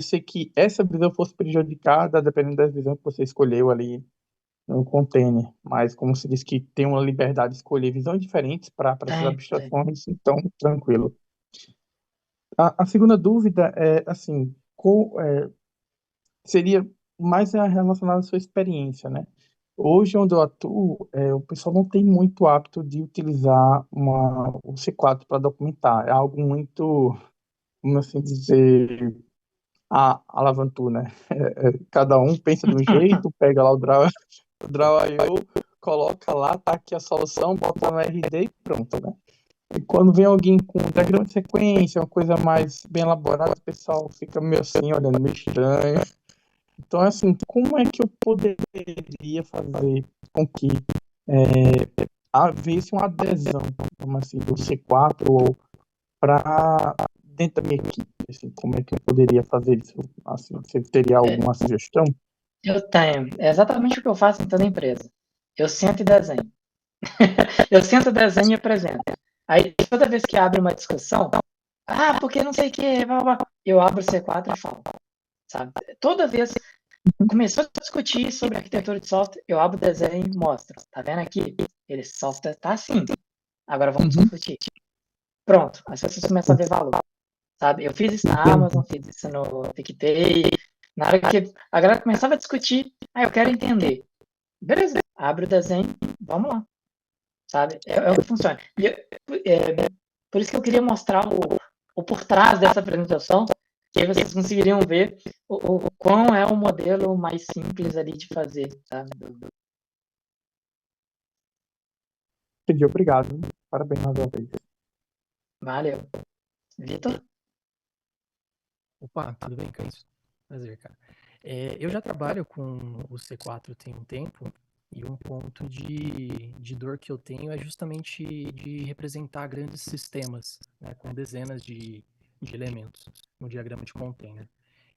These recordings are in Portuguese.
ser que essa visão fosse prejudicada, dependendo da visão que você escolheu ali no container. Mas como se diz que tem uma liberdade de escolher visões diferentes para essas Tem. abstrações, então tranquilo. A segunda dúvida é assim, seria mais relacionada à sua experiência, né? Hoje, onde eu atuo, o pessoal não tem muito hábito de utilizar o C4 para documentar. É algo muito, como assim dizer, alavantu, né? Cada um pensa de um jeito, pega lá o Draw.io, coloca lá, tá aqui a solução, bota no RD e pronto, né? E quando vem alguém com um diagrama de sequência, uma coisa mais bem elaborada, o pessoal fica meio assim, olhando meio estranho. Então, assim, como é que eu poderia fazer com que havesse uma adesão, vamos assim, do C4 ou para dentro da minha equipe? Assim, como é que eu poderia fazer isso? Assim, você teria É, alguma sugestão? eu tenho. É exatamente o que eu faço em toda empresa. Eu sento e desenho. Eu sento, desenho e apresento. Aí, toda vez que abre uma discussão, porque não sei o que, eu abro o C4 e falo, sabe? Toda vez começou a discutir sobre arquitetura de software, eu abro o desenho e mostro. Tá vendo aqui? Esse software tá assim. Agora vamos Uhum, discutir. Pronto, as pessoas começam a ver valor, sabe? Eu fiz isso na Amazon, entendi. fiz isso no PicPay. Na hora que a galera começava a discutir, eu quero entender. Beleza, abre o desenho, vamos lá, sabe? É o que funciona. Por isso que eu queria mostrar o por trás dessa apresentação, que aí vocês conseguiriam ver o quão é o modelo mais simples ali de fazer, sabe? Entendi, obrigado. Parabéns mais uma vez. Valeu. Vitor? Opa, tudo bem, Cães? Prazer, cara. Eu já trabalho com o C4 tem um tempo e um ponto de dor que eu tenho é justamente de representar grandes sistemas, né, com dezenas de elementos no diagrama de container.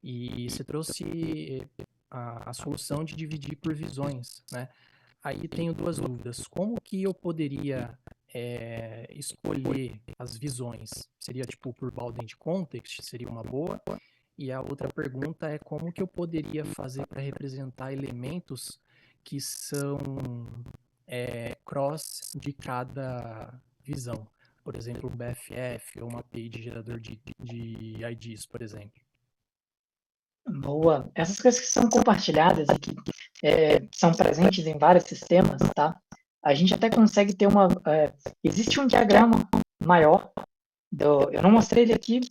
E você trouxe a solução de dividir por visões, né? Aí tenho duas dúvidas. Como que eu poderia escolher as visões? Seria tipo por Baldent Context? Seria uma boa? E a outra pergunta é como que eu poderia fazer para representar elementos que são cross de cada visão? Por exemplo, um BFF ou uma API de gerador de IDs, por exemplo. Boa. Essas coisas que são compartilhadas e que são presentes em vários sistemas, tá? A gente até consegue ter existe um diagrama maior eu não mostrei ele aqui,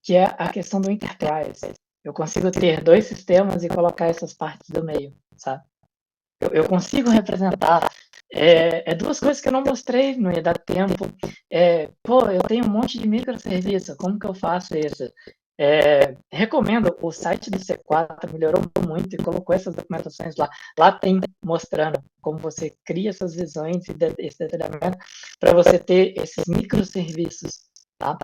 que é a questão do enterprise. Eu consigo ter dois sistemas e colocar essas partes do meio, sabe? Eu consigo representar. Duas coisas que eu não mostrei, não ia dar tempo. Eu tenho um monte de microserviço, como que eu faço isso? Recomendo, o site do C4 melhorou muito e colocou essas documentações lá. Lá tem mostrando como você cria essas visões e esse detalhamento para você ter esses microserviços, tá?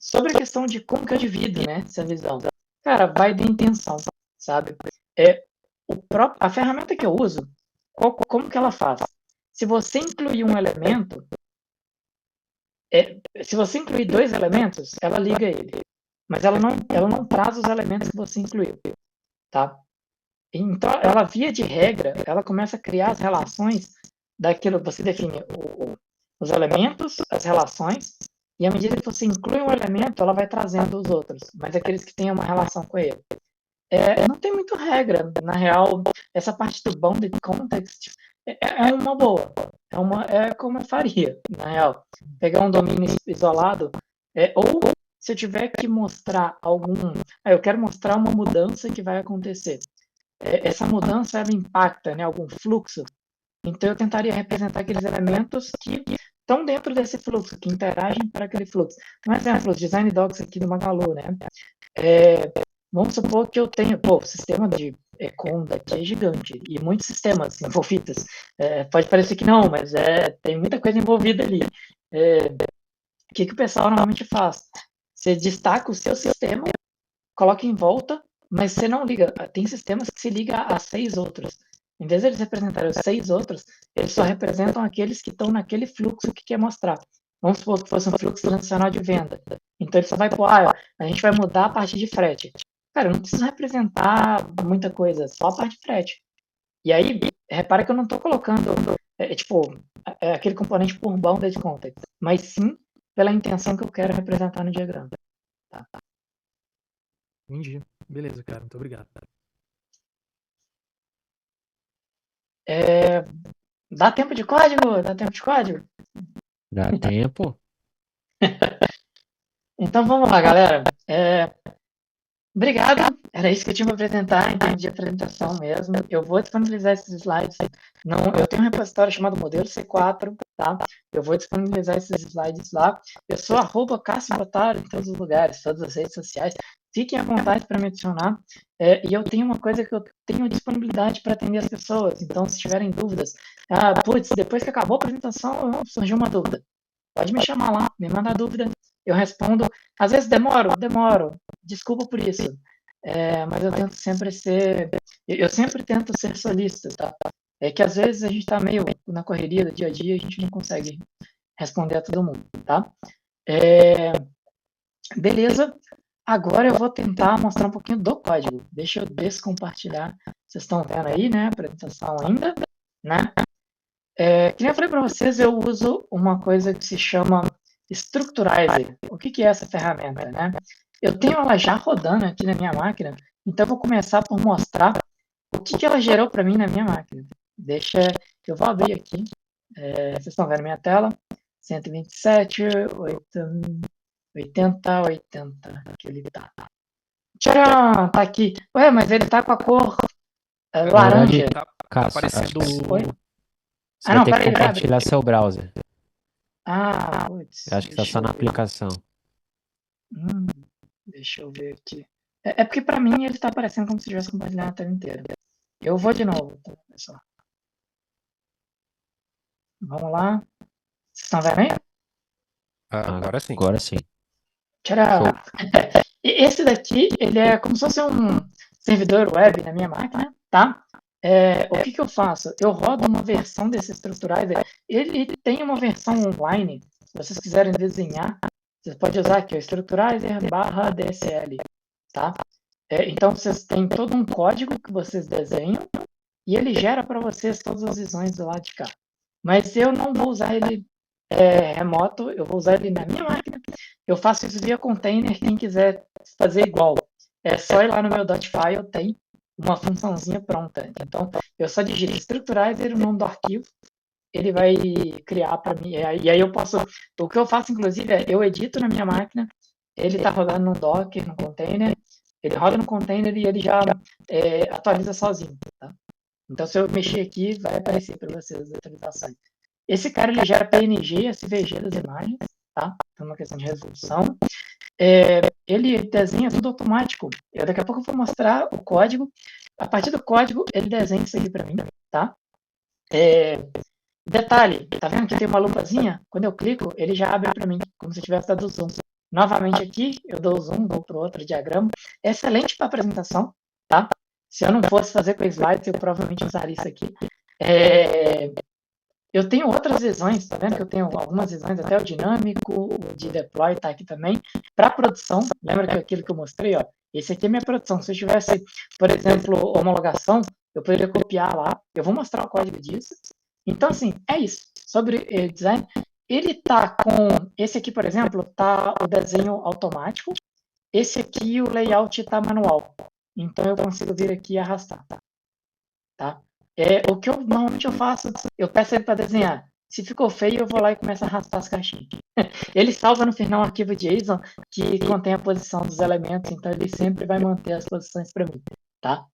Sobre a questão de como que eu divido, né, essa visão. Cara, vai da intenção, sabe? É, a ferramenta que eu uso, como que ela faz? Se você incluir um elemento, se você incluir dois elementos, ela liga ele. Mas ela não traz os elementos que você incluiu, tá? Então, ela, via de regra, ela começa a criar as relações daquilo, você define os elementos, as relações, e à medida que você inclui um elemento, ela vai trazendo os outros, mas aqueles que têm uma relação com ele. Não tem muito regra, na real, essa parte do bounded context é uma boa, é como eu faria, na real. Pegar um domínio isolado, ou se eu tiver que mostrar eu quero mostrar uma mudança que vai acontecer. Essa mudança, ela impacta, né, algum fluxo, então eu tentaria representar aqueles elementos que estão dentro desse fluxo, que interagem para aquele fluxo. Um exemplo, os design docs aqui do Magalu, né? Vamos supor que eu tenho, o sistema de Conda aqui é gigante, e muitos sistemas envolvidos. Pode parecer que não, mas tem muita coisa envolvida ali. O que o pessoal normalmente faz? Você destaca o seu sistema, coloca em volta, mas você não liga. Tem sistemas que se ligam a 6 outros. Em vez de eles representarem os 6 outros, eles só representam aqueles que estão naquele fluxo que quer mostrar. Vamos supor que fosse um fluxo transacional de venda. Então ele só vai pôr, a gente vai mudar a parte de frete. Cara, eu não preciso representar muita coisa, só a parte de frete. E aí, repara que eu não estou colocando, tipo, aquele componente por bounded context, mas sim pela intenção que eu quero representar no diagrama. Tá? Entendi. Beleza, cara. Muito obrigado. Dá tempo de código? Dá tempo de código? Dá tempo? Então vamos lá, galera. Obrigado. Era isso que eu tinha para apresentar em termos de apresentação mesmo. Eu vou disponibilizar esses slides. Não, eu tenho um repositório chamado Modelo C4, tá? Eu vou disponibilizar esses slides lá. Eu sou @CassioBotaro em todos os lugares, todas as redes sociais. Fiquem à vontade para me adicionar. E eu tenho uma coisa que eu tenho disponibilidade para atender as pessoas. Então, se tiverem dúvidas, depois que acabou a apresentação, surgiu uma dúvida. Pode me chamar lá, me mandar dúvida. Eu respondo. Às vezes demoro. Desculpa por isso. Mas eu tento sempre ser. Eu sempre tento ser solícito, tá? É que às vezes a gente está meio na correria do dia a dia, a gente não consegue responder a todo mundo, tá? Beleza. Agora eu vou tentar mostrar um pouquinho do código. Deixa eu descompartilhar. Vocês estão vendo aí, né? A apresentação ainda, né? Que nem eu falei para vocês, eu uso uma coisa que se chama Structurizer. O que é essa ferramenta, né? Eu tenho ela já rodando aqui na minha máquina, então eu vou começar por mostrar o que ela gerou para mim na minha máquina. Eu vou abrir aqui. Vocês estão vendo minha tela? 127, 80, que ele tá. Tcharam! Tá aqui. Ué, mas ele tá com a cor laranja. Tá Cássio, aparecendo. Oi? você vai ter que compartilhar seu browser. Putz. Eu acho que tá só na aplicação. Deixa eu ver aqui. Porque pra mim ele tá aparecendo como se tivesse compartilhado a tela inteira. Eu vou de novo, tá, pessoal? Vamos lá. Vocês estão vendo aí? Agora sim. Agora sim. Tcharam! E esse daqui, ele é como se fosse um servidor web na minha máquina, tá? O que eu faço? Eu rodo uma versão desse Structurizer. Ele tem uma versão online. Se vocês quiserem desenhar, vocês podem usar aqui o Structurizer/DSL, tá? Então vocês têm todo um código que vocês desenham e ele gera para vocês todas as visões do lado de cá. Mas eu não vou usar ele remoto, eu vou usar ele na minha máquina. Eu faço isso via container. Quem quiser fazer igual, é só ir lá no meu .file, tem uma funçãozinha pronta. Então, eu só digito Structurizer, o nome do arquivo, ele vai criar para mim. E aí eu posso... O que eu faço, inclusive, é eu edito na minha máquina, ele está rodando num Docker, num container, ele roda no container e ele já atualiza sozinho, tá? Então, se eu mexer aqui, vai aparecer para vocês as atualizações. Esse cara, ele gera PNG, SVG das imagens, tá? Então, uma questão de resolução. Ele desenha tudo automático. Daqui a pouco eu vou mostrar o código. A partir do código, ele desenha isso aqui para mim, tá? Detalhe, tá vendo que tem uma lupazinha? Quando eu clico, ele já abre para mim, como se eu tivesse dado zoom. Novamente aqui, eu dou zoom, vou para outro diagrama. É excelente para apresentação, tá? Se eu não fosse fazer com slides, eu provavelmente usaria isso aqui. Eu tenho outras visões, tá vendo que eu tenho algumas visões, até o dinâmico, o de deploy tá aqui também. Para produção, lembra que aquilo que eu mostrei, ó? Esse aqui é minha produção. Se eu tivesse, por exemplo, homologação, eu poderia copiar lá. Eu vou mostrar o código disso. Então, assim, é isso. Sobre design, ele tá com... Esse aqui, por exemplo, tá o desenho automático. Esse aqui, o layout tá manual. Então, eu consigo vir aqui e arrastar, tá? O que normalmente eu faço, eu peço ele para desenhar. Se ficou feio, eu vou lá e começo a arrastar as caixinhas. Ele salva no final um arquivo JSON que contém a posição dos elementos, então ele sempre vai manter as posições para mim, tá?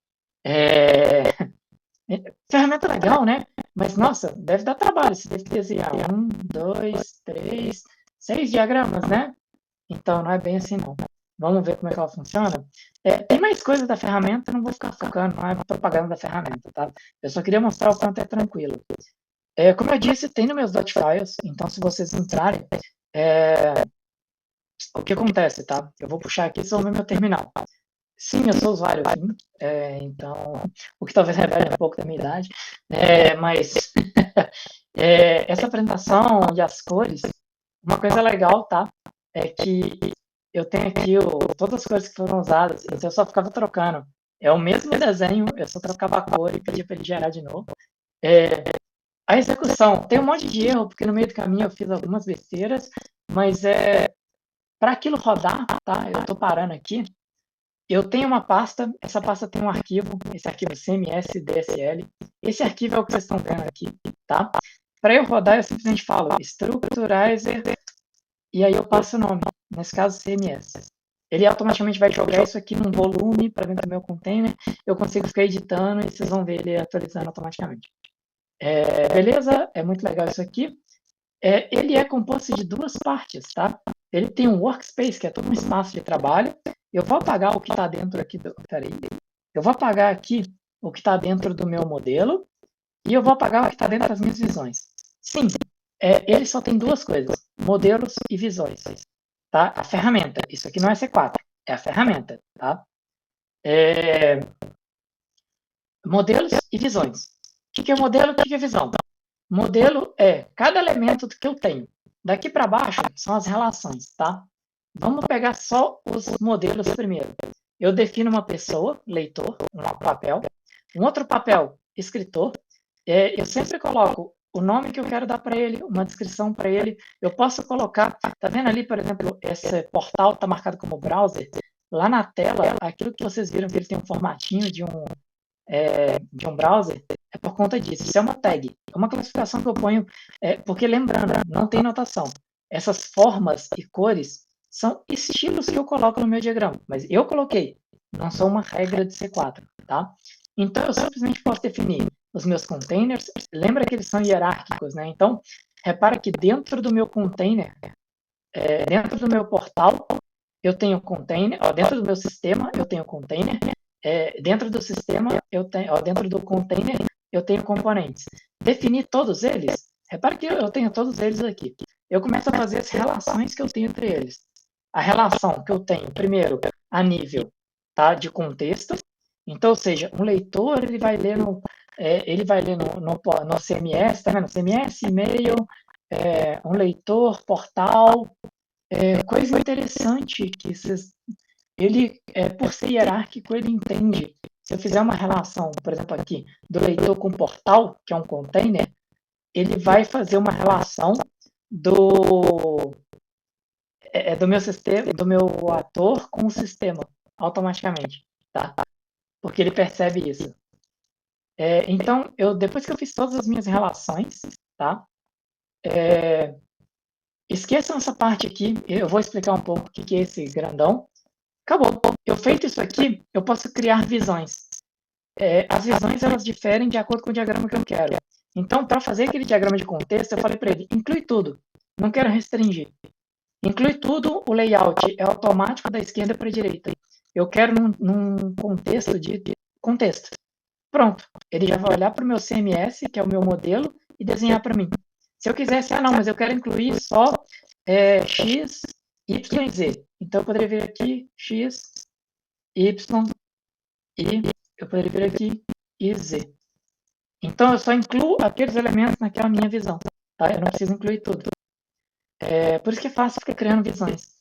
Ferramenta legal, né? Mas, nossa, deve dar trabalho. Você deve desenhar 1, 2, 3, 6 diagramas, né? Então, não é bem assim, não. Vamos ver como é que ela funciona. Tem mais coisa da ferramenta, não vou ficar focando, não é propaganda da ferramenta, tá? Eu só queria mostrar o quanto é tranquilo. Como eu disse, tem nos meus .files, então se vocês entrarem, o que acontece, tá? Eu vou puxar aqui, só o meu terminal. Sim, eu sou usuário aqui, então, o que talvez revele um pouco da minha idade, mas essa apresentação e as cores uma coisa legal, tá? É que eu tenho aqui todas as cores que foram usadas, então eu só ficava trocando. É o mesmo desenho, eu só trocava a cor e pedia para ele gerar de novo. A execução, tem um monte de erro, porque no meio do caminho eu fiz algumas besteiras, mas para aquilo rodar, tá? Eu estou parando aqui. Eu tenho uma pasta, essa pasta tem um arquivo, esse arquivo CMS DSL. Esse arquivo é o que vocês estão vendo aqui, tá? Para eu rodar, eu simplesmente falo structurizer e aí eu passo o nome, nesse caso CMS. Ele automaticamente vai jogar isso aqui num volume para dentro do meu container. Eu consigo ficar editando e vocês vão ver ele atualizando automaticamente. Beleza? É muito legal isso aqui. Ele é composto de duas partes, tá? Ele tem um workspace, que é todo um espaço de trabalho. Eu vou apagar o que está dentro aqui Peraí. Eu vou apagar aqui o que está dentro do meu modelo e eu vou apagar o que está dentro das minhas visões. Sim, ele só tem duas coisas, modelos e visões. Tá? A ferramenta, isso aqui não é C4, é a ferramenta. Tá? Modelos e visões. O que é modelo e o que é visão? Modelo é cada elemento que eu tenho. Daqui para baixo são as relações, tá? Vamos pegar só os modelos primeiro. Eu defino uma pessoa, leitor, um papel. Um outro papel, escritor. Eu sempre coloco o nome que eu quero dar para ele, uma descrição para ele. Eu posso colocar, tá vendo ali, por exemplo, esse portal está marcado como browser. Lá na tela, aquilo que vocês viram que ele tem um formatinho de um browser, é por conta disso. Isso é uma tag, é uma classificação que eu ponho, porque lembrando, não tem notação. Essas formas e cores são estilos que eu coloco no meu diagrama, mas eu coloquei, não são uma regra de C4, tá? Então, eu simplesmente posso definir os meus containers, lembra que eles são hierárquicos, né? Então, repara que dentro do meu container, dentro do meu portal, eu tenho container, dentro do meu sistema, eu tenho container, dentro do sistema, dentro do container, eu tenho componentes. Definir todos eles, repara que eu tenho todos eles aqui. Eu começo a fazer as relações que eu tenho entre eles. A relação que eu tenho, primeiro, a nível, tá, de contexto. Então, ou seja, um leitor, ele vai ler no CMS, tá vendo? CMS, e-mail, um leitor, portal, coisa interessante que ele, por ser hierárquico, ele entende. Se eu fizer uma relação, por exemplo, aqui, do leitor com portal, que é um container, ele vai fazer uma relação do meu sistema, do meu ator com o sistema, automaticamente, tá? Porque ele percebe isso. Então, depois que eu fiz todas as minhas relações, tá? Esqueçam essa parte aqui, eu vou explicar um pouco o que é esse grandão. Acabou. Eu feito isso aqui, eu posso criar visões. As visões, elas diferem de acordo com o diagrama que eu quero. Então, para fazer aquele diagrama de contexto, eu falei para ele, inclui tudo. Não quero restringir. Inclui tudo, o layout é automático da esquerda para a direita. Eu quero num contexto de contexto. Pronto. Ele já vai olhar para o meu CMS, que é o meu modelo, e desenhar para mim. Se eu quisesse, não, mas eu quero incluir só X, Y e Z. Então, eu poderia vir aqui, X, Y, e eu poderia vir aqui, e Z. Então, eu só incluo aqueles elementos naquela minha visão. Tá? Eu não preciso incluir tudo. Por isso que é fácil ficar criando visões.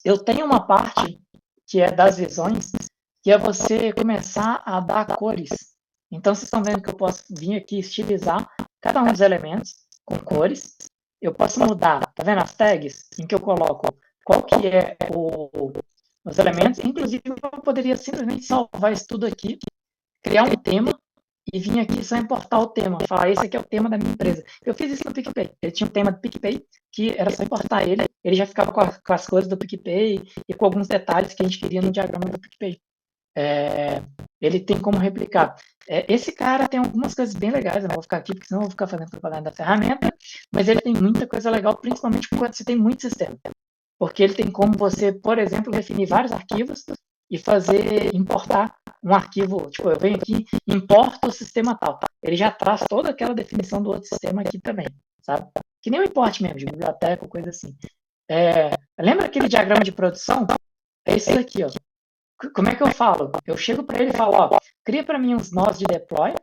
Eu tenho uma parte que é das visões, que é você começar a dar cores. Então, vocês estão vendo que eu posso vir aqui estilizar cada um dos elementos com cores. Eu posso mudar, tá vendo as tags em que eu coloco qual que é os elementos. Inclusive, eu poderia simplesmente salvar isso tudo aqui, criar um tema e vir aqui só importar o tema. Falar, esse aqui é o tema da minha empresa. Eu fiz isso no PicPay. Ele tinha um tema do PicPay, que era só importar ele. Ele já ficava com as cores do PicPay e com alguns detalhes que a gente queria no diagrama do PicPay. Ele tem como replicar. Esse cara tem algumas coisas bem legais, eu não vou ficar aqui, porque senão eu vou ficar fazendo propaganda da ferramenta, mas ele tem muita coisa legal, principalmente quando você tem muito sistema. Porque ele tem como você, por exemplo, definir vários arquivos e importar um arquivo, tipo, eu venho aqui, importo o sistema tal. Ele já traz toda aquela definição do outro sistema aqui também, sabe? Que nem o import mesmo, de biblioteca ou coisa assim. Lembra aquele diagrama de produção? É isso aqui, ó. Como é que eu falo? Eu chego para ele e falo, ó, cria para mim uns nós de deploy,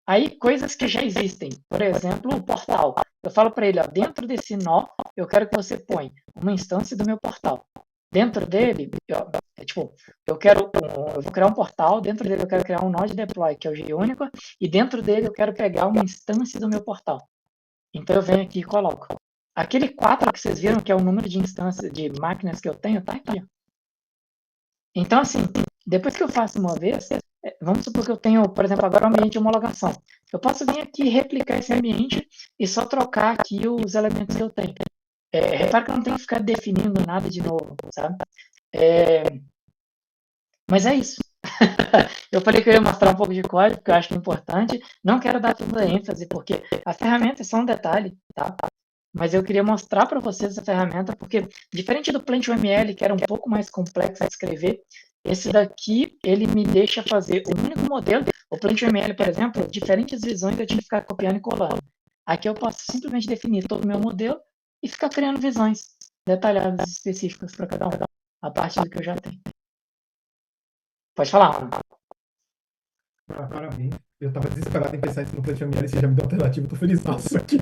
aí coisas que já existem. Por exemplo, o portal. eu falo para ele, ó, dentro desse nó, eu quero que você põe uma instância do meu portal. Dentro dele, eu vou criar um portal, dentro dele eu quero criar um nó de deploy, que é o JUnity, e dentro dele eu quero pegar uma instância do meu portal. Então eu venho aqui e coloco. Aquele 4 que vocês viram, que é o número de instâncias, de máquinas que eu tenho, tá aqui. Ó. Então, assim, depois que eu faço uma vez, vamos supor que eu tenho, por exemplo, agora um ambiente de homologação. Eu posso vir aqui e replicar esse ambiente e só trocar aqui os elementos que eu tenho. Repara que eu não tenho que ficar definindo nada de novo, sabe? Mas é isso. Eu falei que eu ia mostrar um pouco de código, porque eu acho que é importante. Não quero dar tanta ênfase, porque a ferramenta é só um detalhe, tá? Mas eu queria mostrar para vocês essa ferramenta, porque diferente do PlantUML, que era um pouco mais complexo de escrever, esse daqui, ele me deixa fazer um único modelo. O PlantUML, por exemplo, diferentes visões eu tinha que ficar copiando e colando. Aqui eu posso simplesmente definir todo o meu modelo e ficar criando visões detalhadas específicas para cada um, a partir do que eu já tenho. Pode falar, Ana. Parabéns. Eu tava desesperado em pensar isso no PlantUML, você já me deu alternativa, eu tô feliz aqui.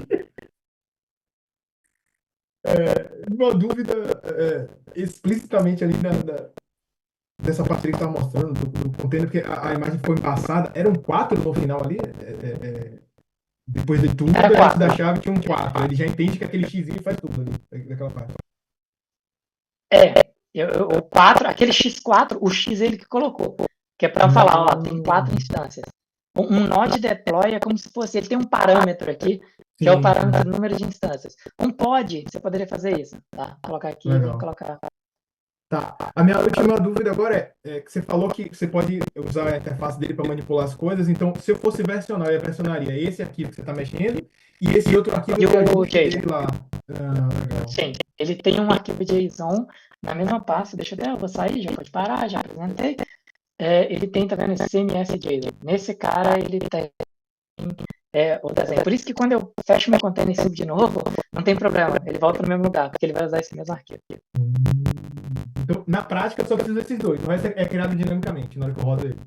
Uma dúvida explicitamente ali dessa parte que estava mostrando do container, porque a imagem foi embaçada, eram 4 no final ali, depois de tudo, antes da chave tinha um 4, ele já entende que aquele X faz tudo ali, daquela parte. O 4, aquele X4, o X ele que colocou, que é para falar, ó, tem 4 instâncias. Um nó de deploy é como se fosse, ele tem um parâmetro aqui, que é o parâmetro do número de instâncias. Um pod, você poderia fazer isso, tá? Colocar aqui e colocar... Tá. A minha última dúvida agora é que você falou que você pode usar a interface dele para manipular as coisas, então se eu fosse versionar, eu versionaria esse arquivo que você está mexendo e esse outro arquivo que o dele lá. Sim, ele tem um arquivo JSON na mesma pasta, eu vou sair, já pode parar, já apresentei. Ele tem, tá vendo, esse CMS JSON. Nesse cara, ele tem o desenho. Por isso que quando eu fecho meu container e subo de novo, não tem problema, ele volta no mesmo lugar, porque ele vai usar esse mesmo arquivo. Então, na prática, eu só preciso desses dois. O resto é criado dinamicamente na hora que eu rodo ele.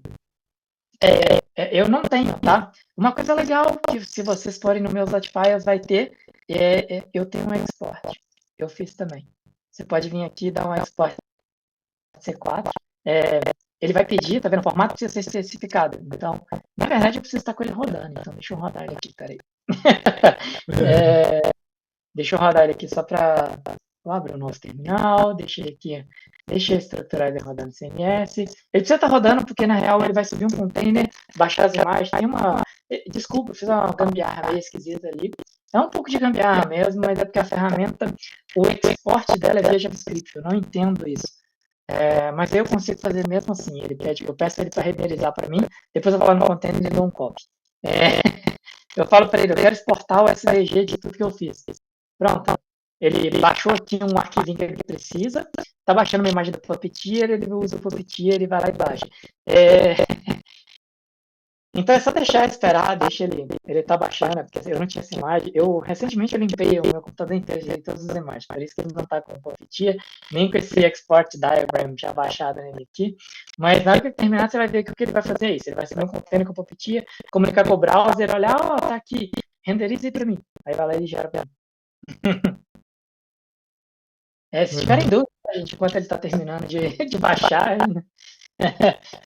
Eu não tenho, tá? Uma coisa legal que se vocês forem no meus Files vai ter, eu tenho um export. Eu fiz também. Você pode vir aqui e dar um export C4. Ele vai pedir, tá vendo? O formato precisa ser especificado. Então, na verdade, eu preciso estar com ele rodando. Então, deixa eu rodar ele aqui, peraí. Deixa eu rodar ele aqui só para... Vou abrir o nosso terminal, deixa ele aqui, deixa eu estruturar ele rodando CMS. Ele precisa estar rodando porque, na real, ele vai subir um container, baixar as imagens. Tem uma... Desculpa, eu fiz uma gambiarra meio esquisita ali. É um pouco de gambiarra mesmo, mas é porque a ferramenta, o export dela é via JavaScript. Eu não entendo isso. Mas eu consigo fazer mesmo assim. Eu peço ele para renderizar para mim, depois eu vou lá no container e dou um copy. Eu falo para ele, eu quero exportar o SVG de tudo que eu fiz. Pronto. Ele baixou aqui um arquivinho que ele precisa, está baixando uma imagem do Puppeteer, ele usa o Puppeteer, ele vai lá e baixa. Então é só deixar esperar, deixa ele tá baixando, porque eu não tinha essa imagem. Recentemente eu limpei o meu computador inteiro de todas as imagens, por isso que ele não está com o Puppeteer, nem com esse export diagram já baixado nele aqui. Mas na hora que ele terminar, você vai ver que o que ele vai fazer é isso. Ele vai subir um container com o Puppeteer, comunicar com o browser, olhar, tá aqui, renderiza aí para mim. Aí vai lá e gera para mim. Se tiverem dúvida, gente, enquanto ele está terminando de baixar,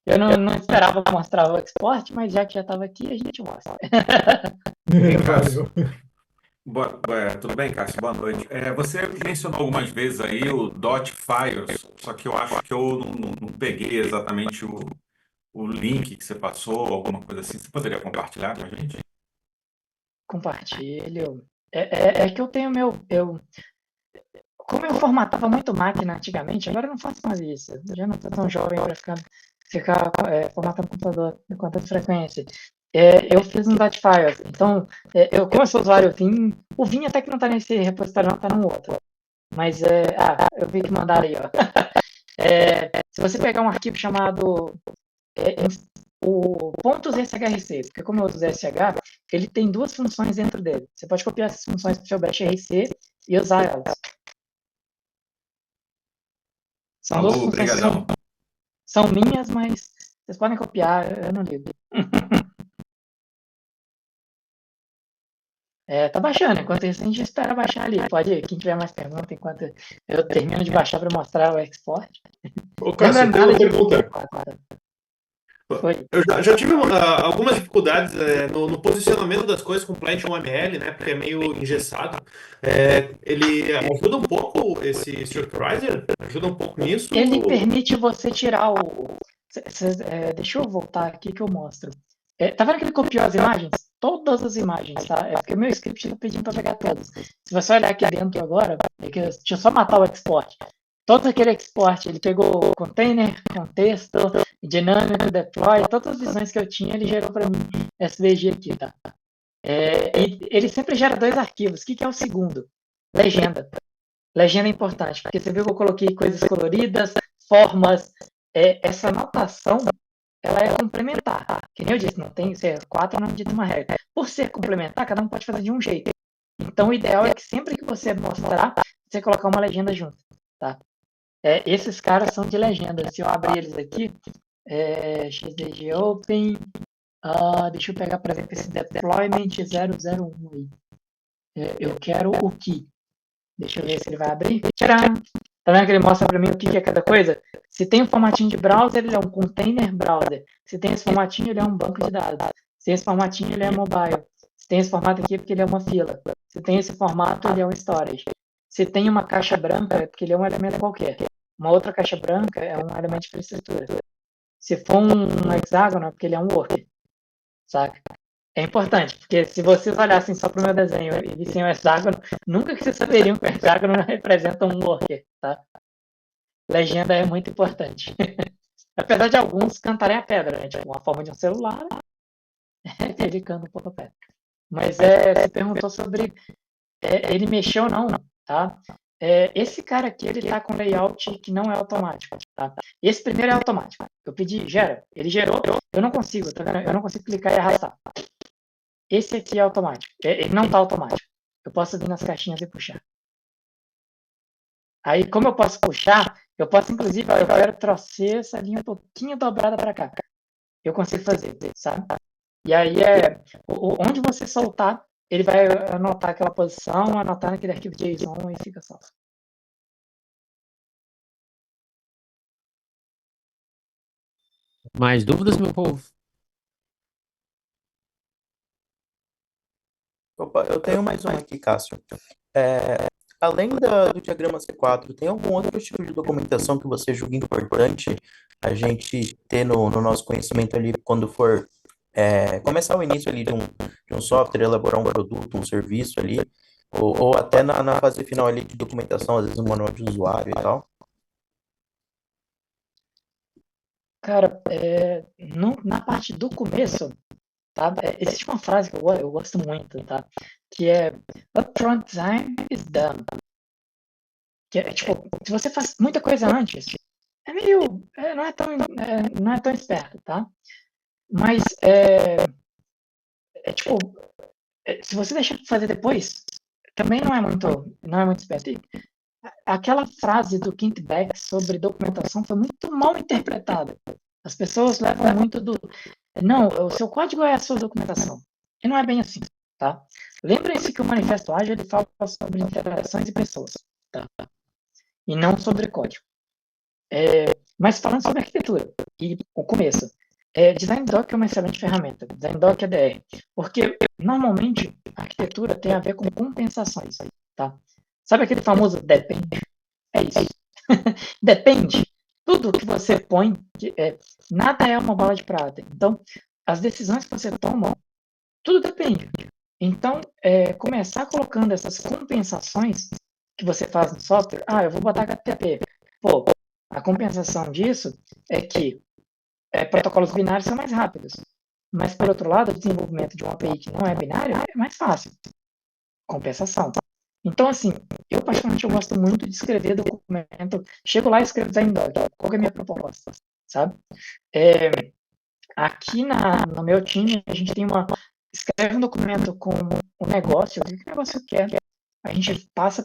eu não esperava mostrar o export, mas já que já estava aqui, a gente mostra. Cássio. Tudo bem, Cássio? Boa noite. Você mencionou algumas vezes aí o .files, só que eu acho que eu não peguei exatamente o link que você passou, alguma coisa assim. Você poderia compartilhar com a gente? Compartilho. Que eu tenho como eu formatava muito máquina antigamente, agora eu não faço mais isso. Eu já não estou tão jovem para ficar formatando computador com tanta frequência. Eu fiz um .files. Então, como eu sou usuário Vim, o Vim até que não está nesse repositório, não, está num outro. Mas, eu vi que mandaram aí, ó. Se você pegar um arquivo chamado o .shrc, porque como eu uso SH, ele tem 2 funções dentro dele. Você pode copiar essas funções para o seu bash RC e usar elas. São duas funções que são minhas, mas vocês podem copiar, eu não ligo. Tá baixando, enquanto isso a gente espera baixar ali. Quem tiver mais pergunta, enquanto eu termino de baixar para mostrar o export. Ô, Cássio, eu tenho uma pergunta. Foi. Eu já tive algumas dificuldades no posicionamento das coisas com Plant OML, né? Porque é meio engessado. Ele ajuda um pouco esse structurizer? Ajuda um pouco nisso? Ele permite você tirar o... deixa eu voltar aqui que eu mostro. Tá vendo que ele copiou as imagens? Todas as imagens, tá? É porque o meu script está pedindo para pegar todas. Se você olhar aqui dentro agora, deixa eu só matar o export. Todo aquele export, ele pegou container, contexto, dinâmico, deploy, todas as visões que eu tinha, ele gerou para mim SVG aqui, tá? E ele sempre gera 2 arquivos. O que é o segundo? Legenda. Legenda é importante, porque você viu que eu coloquei coisas coloridas, formas. Essa anotação, ela é complementar. Que nem eu disse, não tem ser 4 não dita uma regra. Por ser complementar, cada um pode fazer de um jeito. Então, o ideal é que sempre que você mostrar, você colocar uma legenda junto, tá? Esses caras são de legenda. Se eu abrir eles aqui, XDG Open, deixa eu pegar, por exemplo, esse Deployment 001 aí. Eu quero o key. Deixa eu ver se ele vai abrir. Tcharam! Tá vendo que ele mostra para mim o que é cada coisa? Se tem um formatinho de browser, ele é um container browser. Se tem esse formatinho, ele é um banco de dados. Se tem esse formatinho, ele é mobile. Se tem esse formato aqui, é porque ele é uma fila. Se tem esse formato, ele é um storage. Se tem uma caixa branca, é porque ele é um elemento qualquer. Uma outra caixa branca é um elemento de infraestrutura. Se for um hexágono, é porque ele é um worker. Saca? É importante, porque se vocês olhassem só para o meu desenho e vissem o hexágono, nunca que vocês saberiam que o hexágono representa um worker, tá? Legenda é muito importante. Apesar de alguns cantarem a pedra, né? Tipo, uma forma de um celular, ele canta um pouco a pedra. Mas você perguntou sobre ele mexeu ou não, tá? Esse cara aqui, ele tá com layout que não é automático, tá? Esse primeiro é automático. Eu pedi, gera. Ele gerou, eu não consigo, tá vendo? Eu não consigo clicar e arrastar. Esse aqui é automático. Ele não tá automático. Eu posso vir nas caixinhas e puxar. Aí, como eu posso puxar, eu posso, inclusive, eu quero trouxer essa linha um pouquinho dobrada para cá. Eu consigo fazer, sabe? E aí, onde você soltar, ele vai anotar aquela posição, anotar naquele arquivo JSON e fica salvo. Mais dúvidas, meu povo? Opa, eu tenho mais uma aqui, Cássio. Além do diagrama C4, tem algum outro tipo de documentação que você julga importante a gente ter no nosso conhecimento ali quando for começar o início ali de um software, elaborar um produto, um serviço ali, ou até na fase final ali de documentação, às vezes um manual de usuário e tal? Cara, na parte do começo, tá? Existe uma frase que eu gosto muito, tá? Que é upfront design is done. Que é tipo, se você faz muita coisa antes, não é tão esperto, tá? Mas tipo, se você deixar de fazer depois, também não é muito esperto. E aquela frase do Kent Beck sobre documentação foi muito mal interpretada. As pessoas levam muito não, o seu código é a sua documentação. E não é bem assim, tá? Lembrem-se que o Manifesto Ágil ele fala sobre interações e pessoas, tá? E não sobre código. Mas falando sobre arquitetura e o começo, Design Doc é uma excelente ferramenta. Design Doc é DR. Porque, normalmente, a arquitetura tem a ver com compensações, tá? Sabe aquele famoso depende? É isso. Depende. Tudo que você põe, nada é uma bola de prata. Então, as decisões que você toma, tudo depende. Então, começar colocando essas compensações que você faz no software, eu vou botar HTTP. Pô, a compensação disso é que protocolos binários são mais rápidos. Mas, por outro lado, o desenvolvimento de uma API que não é binário é mais fácil. Compensação. Então, assim, eu particularmente gosto muito de escrever documento. Chego lá e escrevo Design Doc. Qual é a minha proposta? Sabe? Aqui no meu time, a gente escreve um documento com o negócio, o que o negócio quer. A gente passa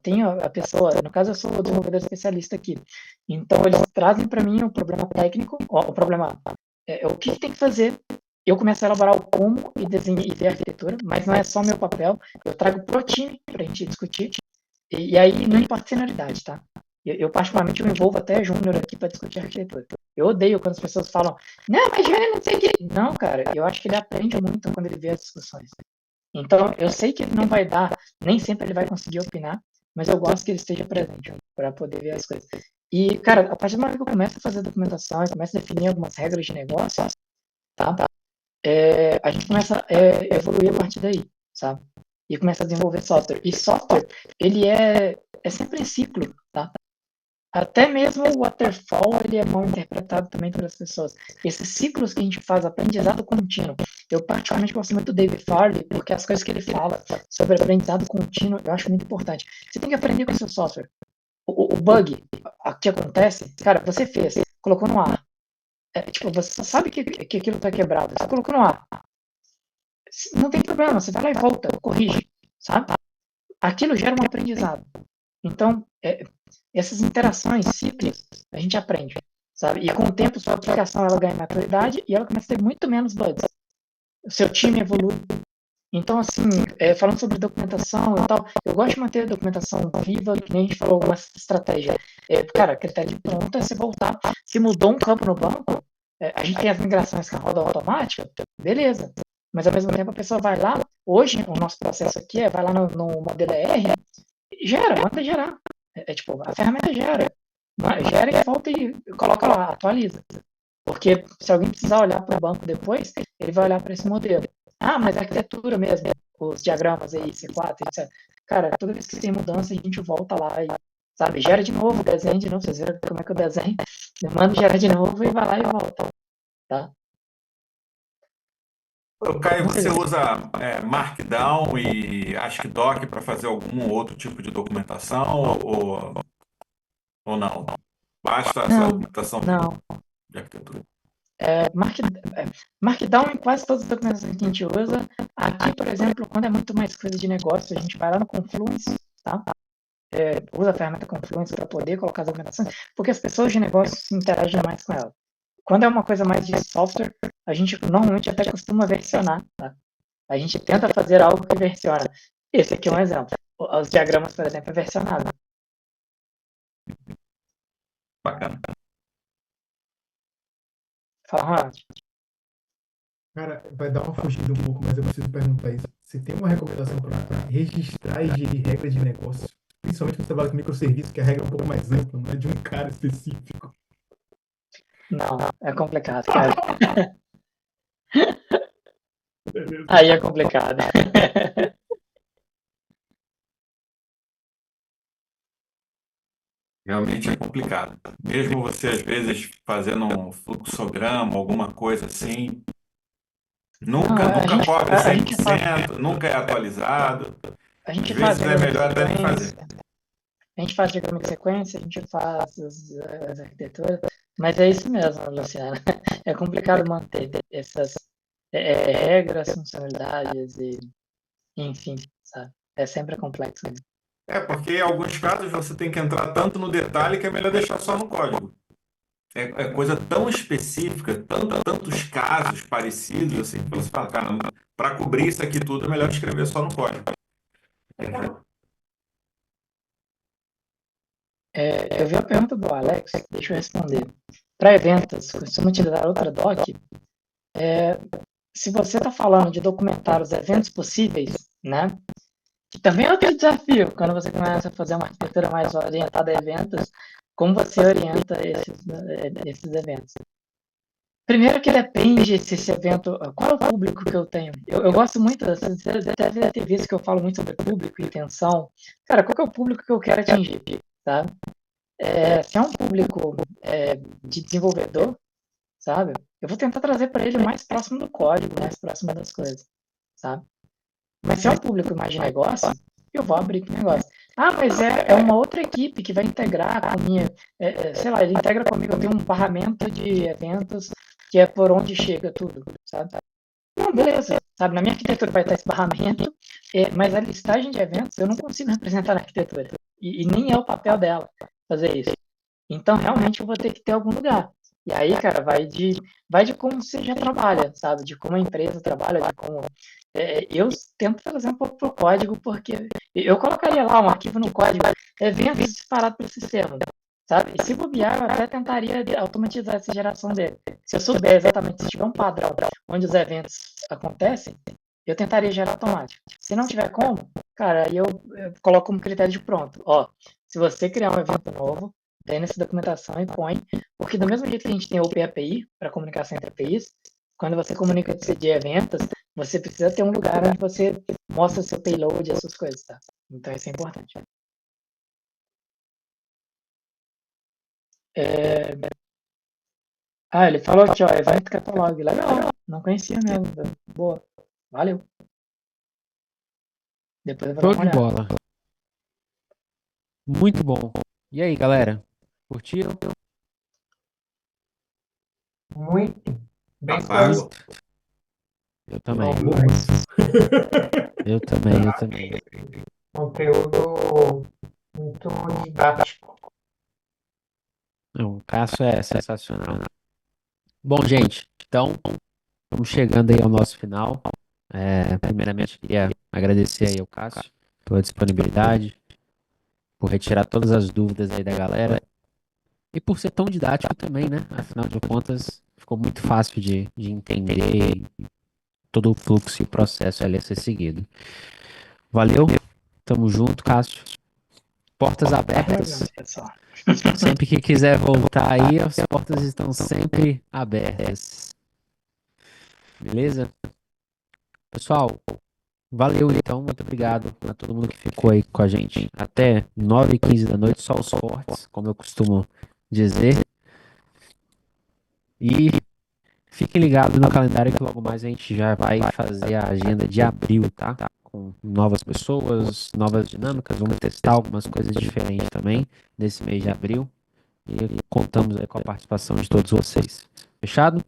tem a pessoa, no caso eu sou o desenvolvedor especialista aqui. Então, eles trazem para mim o problema técnico, o problema, o que tem que fazer. eu começo a elaborar o como e desenho e ver a arquitetura, mas não é só meu papel, eu trago pro time para a gente discutir, e aí não importa a senioridade, tá? Eu particularmente me envolvo até júnior aqui para discutir arquitetura. Eu odeio quando as pessoas falam, não, mas júnior não sei o quê. Não, cara, eu acho que ele aprende muito quando ele vê as discussões. Então, eu sei que ele não vai dar, nem sempre ele vai conseguir opinar, mas eu gosto que ele esteja presente para poder ver as coisas. E, cara, a partir do momento que eu começo a fazer documentação, eu começo a definir algumas regras de negócio, tá? A gente começa a evoluir a partir daí, sabe? E começa a desenvolver software. E software, ele é sempre em ciclo, tá? Até mesmo o waterfall, ele é mal interpretado também pelas pessoas. Esses ciclos que a gente faz, aprendizado contínuo. Eu particularmente gosto muito do David Farley, porque as coisas que ele fala sobre aprendizado contínuo, eu acho muito importante. Você tem que aprender com o seu software. O bug, o que acontece, cara, você fez, colocou no ar. Tipo, você sabe que aquilo está quebrado, você colocou no ar. Não tem problema, você vai lá e volta, corrige, sabe? Aquilo gera um aprendizado. Então, essas interações ciclos, a gente aprende, sabe? E com o tempo, sua aplicação ela ganha maturidade e ela começa a ter muito menos bugs. O seu time evolui. Então, assim, falando sobre documentação e tal, eu gosto de manter a documentação viva, que nem a gente falou, uma estratégia. Cara, critério de pronto é você voltar. Se mudou um campo no banco, a gente tem as migrações que rodam automática, beleza. Mas, ao mesmo tempo, a pessoa vai lá, hoje, o nosso processo aqui vai lá no modelo ER, gera, manda gerar. Tipo, a ferramenta gera e volta e coloca lá, atualiza. Porque se alguém precisar olhar para o banco depois, ele vai olhar para esse modelo. Ah, mas a arquitetura mesmo, os diagramas aí, C4, etc. Cara, toda vez que tem mudança, a gente volta lá e, sabe, gera de novo, desenha de novo, vocês viram como é que eu desenho? Eu mando gerar de novo e vai lá e volta, tá? Caio, você usa Markdown e ASCII-Doc para fazer algum outro tipo de documentação ou não? Basta essa documentação de arquitetura? Markdown em quase todas as documentações que a gente usa. Aqui, por exemplo, quando é muito mais coisa de negócio, a gente vai lá no Confluence, tá? Usa a ferramenta Confluence para poder colocar as documentações, porque as pessoas de negócio interagem mais com ela. Quando é uma coisa mais de software, a gente normalmente até costuma versionar, tá? A gente tenta fazer algo que versiona. Esse aqui é um exemplo. Os diagramas, por exemplo, é versionado. Bacana. Fala, Ronald. Cara, vai dar uma fugida um pouco, mas eu preciso perguntar isso. Você tem uma recomendação para registrar e gerir regra de negócio? Principalmente quando você trabalha com microserviço, que a regra é um pouco mais ampla, não é de um cara específico. Não, é complicado, cara. Aí é complicado. Realmente é complicado. Mesmo você, às vezes, fazendo um fluxograma, alguma coisa assim, nunca cobre 100%, nunca é atualizado. A gente Às faz vezes é melhor até nem fazer. A gente faz diagrama de sequência, a gente faz as arquiteturas, mas é isso mesmo, Luciana. É complicado manter essas regras, funcionalidades e, enfim, sabe? É sempre complexo mesmo. Porque em alguns casos você tem que entrar tanto no detalhe que é melhor deixar só no código. É coisa tão específica, tantos casos parecidos, assim, que você fala, cara, para cobrir isso aqui tudo é melhor escrever só no código. Eu vi a pergunta do Alex, deixa eu responder. Para eventos, costumo utilizar outra doc. Se você está falando de documentar os eventos possíveis, né? Que também é outro desafio, quando você começa a fazer uma arquitetura mais orientada a eventos, como você orienta esses eventos? Primeiro que depende se esse evento, qual é o público que eu tenho? Eu gosto muito, você deve ter visto que eu falo muito sobre público e intenção. Cara, qual que é o público que eu quero atingir, sabe? Se é um público de desenvolvedor, sabe? Eu vou tentar trazer para ele mais próximo do código, mais próximo das coisas, sabe? Mas se é um público mais de negócio, eu vou abrir com negócio. Ah, mas é uma outra equipe que vai integrar com a minha, sei lá, ele integra comigo, eu tenho um barramento de eventos que é por onde chega tudo, sabe? Não, beleza, sabe? Na minha arquitetura vai estar esse barramento, mas a listagem de eventos eu não consigo representar na arquitetura. E nem é o papel dela fazer isso. Então, realmente, eu vou ter que ter algum lugar. E aí, cara, vai de como você já trabalha, sabe? De como a empresa trabalha, de como. Eu tento trazer um pouco pro código, porque eu colocaria lá um arquivo no código, eventos disparados para o sistema, sabe? E se bobear, eu até tentaria automatizar essa geração dele. Se eu souber exatamente, se tiver um padrão onde os eventos acontecem, eu tentaria gerar automático. Se não tiver como, cara, aí eu coloco como critério de pronto. Ó, se você criar um evento novo, tem nessa documentação e põe, porque do mesmo jeito que a gente tem a OpenAPI para comunicação entre APIs, quando você comunica de eventos, você precisa ter um lugar onde você mostra seu payload e as suas coisas, tá? Então isso é importante. Ele falou aqui, ó, evento catalog. Legal, não conhecia mesmo. Boa, valeu. Depois eu vou Show dar uma de olhada. bola. Muito bom. E aí, galera? Curtiram? Muito bem Rapaz, esclarecido. Eu também. Muito. Eu também. Conteúdo muito didático. Não, o Cássio é sensacional. Bom, gente, então estamos chegando aí ao nosso final. Primeiramente, queria agradecer aí ao Cássio pela disponibilidade, por retirar todas as dúvidas aí da galera e por ser tão didático também, né? Afinal de contas, ficou muito fácil de entender todo o fluxo e processo ali a ser seguido. Valeu, tamo junto, Cássio. Portas abertas. Pessoal. Sempre que quiser voltar aí, as portas estão sempre abertas. Beleza? Pessoal, valeu então, muito obrigado a todo mundo que ficou aí com a gente até 9h15 da noite, só os fortes, como eu costumo dizer. E fiquem ligados no calendário que logo mais a gente já vai fazer a agenda de abril, tá? Com novas pessoas, novas dinâmicas, vamos testar algumas coisas diferentes também nesse mês de abril. E contamos aí com a participação de todos vocês. Fechado?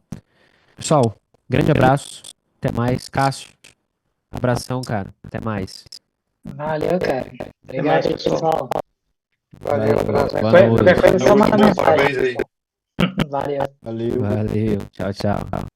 Pessoal, grande abraço. Até mais. Cássio, abração, cara. Até mais. Valeu, cara. Obrigado aí, pessoal. Valeu, abraço. Boa Qualquer noite. coisa, só manda bom, mensagem. parabéns aí. Valeu. Valeu. Valeu. Tchau, tchau.